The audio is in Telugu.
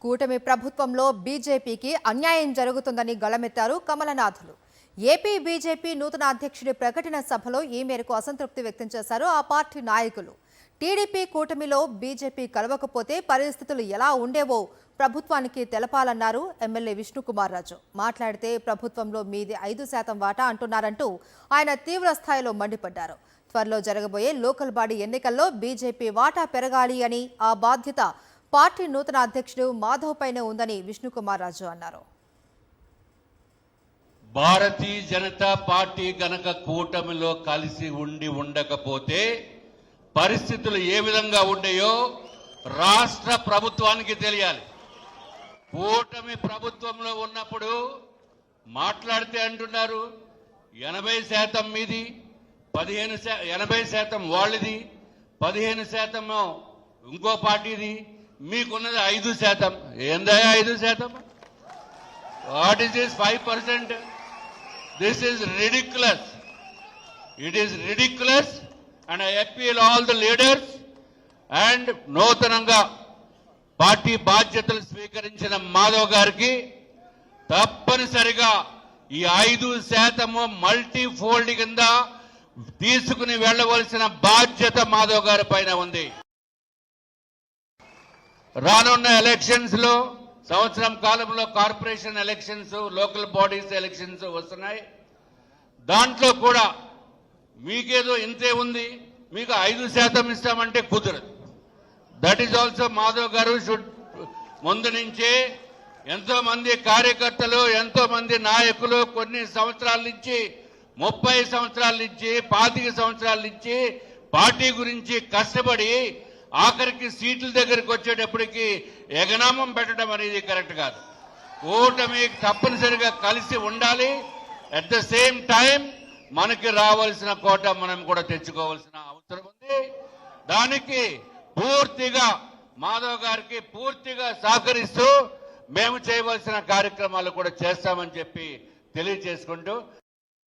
కూటమి ప్రభుత్వంలో బీజేపీకి అన్యాయం జరుగుతుందని గళమెత్తారు కమలనాథులు. ఏపీ బీజేపీ నూతన అధ్యక్షుడి ప్రకటన సభలో ఈ మేరకు అసంతృప్తి వ్యక్తం చేశారు ఆ పార్టీ నాయకులు. టీడీపీ కూటమిలో బీజేపీ కలవకపోతే పరిస్థితులు ఎలా ఉండేవో ప్రభుత్వానికి తెలపాలన్నారు ఎమ్మెల్యే విష్ణుకుమార్ రాజు. మాట్లాడితే ప్రభుత్వంలో మీది 5% వాటా అంటున్నారంటూ ఆయన తీవ్ర స్థాయిలో మండిపడ్డారు. త్వరలో జరగబోయే లోకల్ బాడీ ఎన్నికల్లో బీజేపీ వాటా పెరగాలి అని ఆ బాధ్యత పార్టీ నూతన అధ్యక్షుడు మాధవ్ పైనే ఉందని విష్ణుకుమార్ రాజు అన్నారు. భారతీయ జనతా పార్టీ గనక కూటమిలో కలిసి ఉండకపోతే పరిస్థితులు ఏ విధంగా ఉండేయో రాష్ట్ర ప్రభుత్వానికి తెలియాలి. కూటమి ప్రభుత్వంలో ఉన్నప్పుడు మాట్లాడితే అంటున్నారు 80% మీది, 80% వాళ్ళది, 15% ఇంకో పార్టీది, మీకున్నది 5%. ఏందయ్యా 5%? What is this 5%? This is ridiculous. It is ridiculous and I appeal all the leaders and నూతనంగా పార్టీ బాధ్యతలు స్వీకరించిన మాధవ్ గారికి తప్పనిసరిగా ఈ 5% మల్టీఫోల్డ్ కింద తీసుకుని వెళ్లవలసిన బాధ్యత మాధవ్ గారి పైన ఉంది. రానున్న ఎలక్షన్స్ లో సంవత్సరం కాలంలో corporation elections, local bodies elections వస్తున్నాయి. దాంట్లో కూడా మీకేదో ఇంతే ఉంది, మీకు 5% ఇస్తామంటే కుదరదు. దట్ ఈజ్ ఆల్సో మాధవ్ గారు షుడ్ ముందు నుంచే ఎంతో మంది కార్యకర్తలు, ఎంతో మంది నాయకులు కొన్ని సంవత్సరాల నుంచి, 30 సంవత్సరాల నుంచి, 25 సంవత్సరాల నుంచి పార్టీ గురించి కష్టపడి ఆఖరికి సీట్ల దగ్గరికి వచ్చేటప్పటికి ఎగనామం పెట్టడం అనేది కరెక్ట్ కాదు. కూటమి తప్పనిసరిగా కలిసి ఉండాలి. అట్ ద సేమ్ టైం మనకి రావాల్సిన కోట మనం కూడా తెచ్చుకోవాల్సిన అవసరం ఉంది. దానికి పూర్తిగా మాధవ్ గారికి పూర్తిగా సహకరిస్తూ మేము చేయవలసిన కార్యక్రమాలు కూడా చేస్తామని చెప్పి తెలియజేసుకుంటూ